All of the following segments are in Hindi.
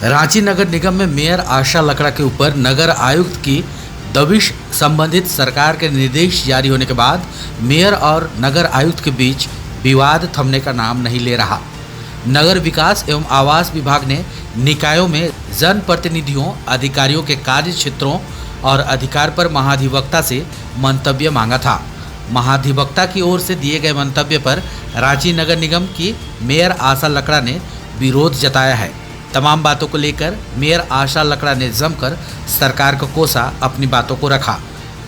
रांची नगर निगम में मेयर आशा लकड़ा के ऊपर नगर आयुक्त की दबिश संबंधित सरकार के निर्देश जारी होने के बाद मेयर और नगर आयुक्त के बीच विवाद थमने का नाम नहीं ले रहा। नगर विकास एवं आवास विभाग ने निकायों में जनप्रतिनिधियों, अधिकारियों के कार्य क्षेत्रों और अधिकार पर महाधिवक्ता से मंतव्य मांगा था। महाधिवक्ता की ओर से दिए गए मंतव्य पर रांची नगर निगम की मेयर आशा लकड़ा ने विरोध जताया है। तमाम बातों को लेकर मेयर आशा लकड़ा ने जमकर सरकार को कोसा, अपनी बातों को रखा।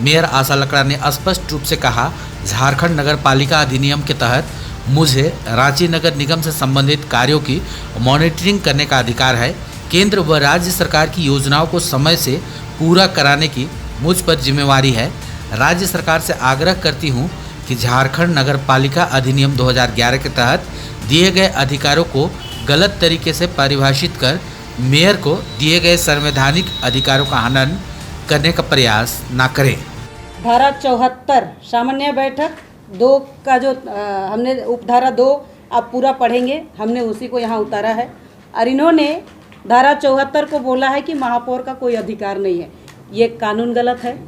मेयर आशा लकड़ा ने स्पष्ट रूप से कहा, झारखंड नगर पालिका अधिनियम के तहत मुझे रांची नगर निगम से संबंधित कार्यों की मॉनिटरिंग करने का अधिकार है। केंद्र व राज्य सरकार की योजनाओं को समय से पूरा कराने की मुझ पर जिम्मेवारी है। राज्य सरकार से आग्रह करती हूं कि झारखंड नगर पालिका अधिनियम 2011 के तहत दिए गए अधिकारों को गलत तरीके से परिभाषित कर मेयर को दिए गए संवैधानिक अधिकारों का हनन करने का प्रयास न करें। धारा 74 सामान्य बैठक 2 का जो हमने उपधारा 2 आप पूरा पढ़ेंगे, हमने उसी को यहाँ उतारा है। और इन्होंने धारा 74 को बोला है कि महापौर का कोई अधिकार नहीं है। ये कानून गलत है।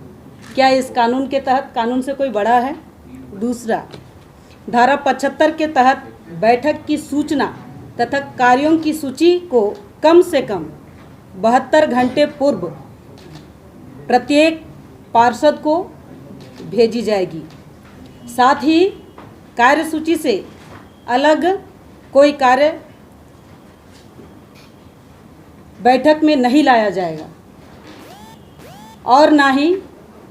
क्या इस कानून के तहत कानून से कोई बड़ा है? दूसरा, धारा 75 के तहत बैठक की सूचना तथा कार्यों की सूची को कम से कम 72 घंटे पूर्व प्रत्येक पार्षद को भेजी जाएगी। साथ ही कार्य सूची से अलग कोई कार्य बैठक में नहीं लाया जाएगा और ना ही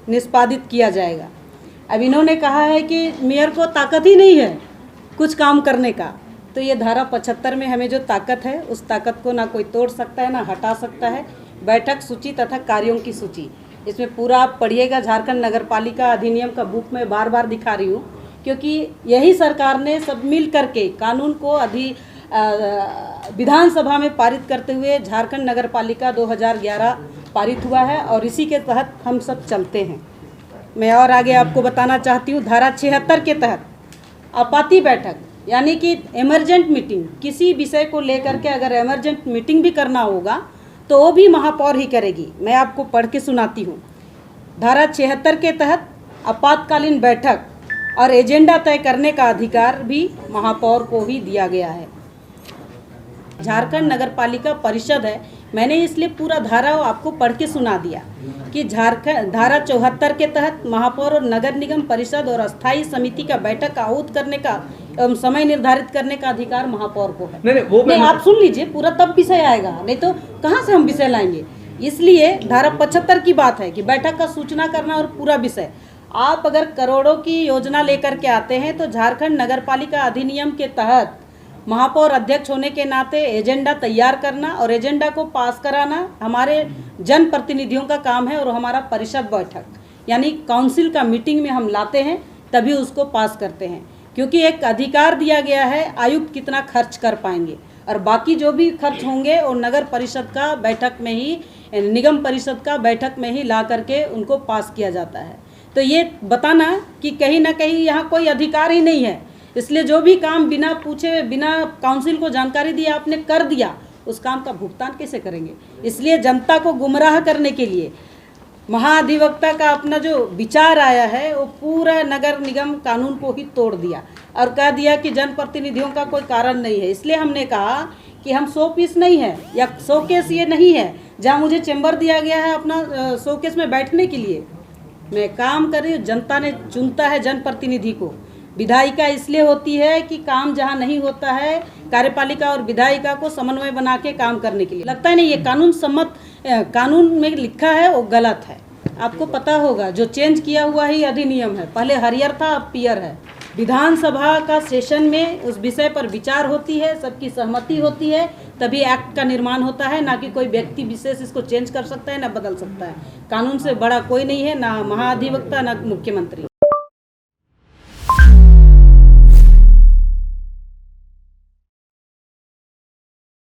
निष्पादित किया जाएगा। अब इन्होंने कहा है कि मेयर को ताकत ही नहीं है कुछ काम करने का, तो ये धारा 75 में हमें जो ताकत है उस ताकत को ना कोई तोड़ सकता है ना हटा सकता है। बैठक सूची तथा कार्यों की सूची, इसमें पूरा आप पढ़िएगा। झारखंड नगर पालिका अधिनियम का बुक में बार बार दिखा रही हूँ, क्योंकि यही सरकार ने सब मिल करके कानून को विधानसभा में पारित करते हुए झारखंड नगर पालिका 2011 पारित हुआ है और इसी के तहत हम सब चलते हैं। मैं और आगे आपको बताना चाहती हूँ, धारा 76 के तहत आपाती बैठक यानी कि इमरजेंट मीटिंग, किसी विषय को लेकर के अगर इमरजेंट मीटिंग भी करना होगा तो वो भी महापौर ही करेगी। मैं आपको पढ़ के सुनाती हूँ। धारा 76 के तहत आपातकालीन बैठक और एजेंडा तय करने का अधिकार भी महापौर को ही दिया गया है। झारखंड नगर पालिका परिषद है, मैंने इसलिए पूरा धारा आपको पढ़ के सुना दिया कि झारखंड धारा 74 के तहत महापौर और नगर निगम परिषद और अस्थायी समिति का बैठक आहूत करने का एवं समय निर्धारित करने का अधिकार महापौर को है। नहीं, आप सुन लीजिए पूरा, तब विषय आएगा, नहीं तो कहाँ से हम विषय लाएंगे। इसलिए धारा 75 की बात है कि बैठक का सूचना करना और पूरा विषय। आप अगर करोड़ों की योजना लेकर के आते हैं तो झारखंड नगर पालिका अधिनियम के तहत महापौर अध्यक्ष होने के नाते एजेंडा तैयार करना और एजेंडा को पास कराना हमारे जनप्रतिनिधियों का काम है। और हमारा परिषद बैठक यानी काउंसिल का मीटिंग में हम लाते हैं, तभी उसको पास करते हैं, क्योंकि एक अधिकार दिया गया है आयुक्त कितना खर्च कर पाएंगे और बाकी जो भी खर्च होंगे और नगर परिषद का बैठक में ही, निगम परिषद का बैठक में ही ला करके उनको पास किया जाता है। तो ये बताना कि कहीं ना कहीं यहाँ कोई अधिकार ही नहीं है, इसलिए जो भी काम बिना पूछे, बिना काउंसिल को जानकारी दिए आपने कर दिया, उस काम का भुगतान कैसे करेंगे। इसलिए जनता को गुमराह करने के लिए महाधिवक्ता का अपना जो विचार आया है वो पूरा नगर निगम कानून को ही तोड़ दिया और कह दिया कि जनप्रतिनिधियों का कोई कारण नहीं है। इसलिए हमने कहा कि हम 100 पीस नहीं है या 100 केस ये नहीं है जहाँ मुझे चैम्बर दिया गया है अपना 100 केस में बैठने के लिए। मैं काम कर रही हूँ, जनता ने चुनता है जनप्रतिनिधि को। विधायिका इसलिए होती है कि काम जहाँ नहीं होता है कार्यपालिका और विधायिका को समन्वय बना के काम करने के लिए। लगता है नहीं, ये कानून सम्मत कानून में लिखा है वो गलत है। आपको पता होगा जो चेंज किया हुआ ही अधिनियम है, पहले हरियर था अब पियर है। विधानसभा का सेशन में उस विषय पर विचार होती है, सबकी सहमति होती है, तभी एक्ट का निर्माण होता है, ना कि कोई व्यक्ति विशेष इसको चेंज कर सकता है ना बदल सकता है। कानून से बड़ा कोई नहीं है, ना महाधिवक्ता ना मुख्यमंत्री।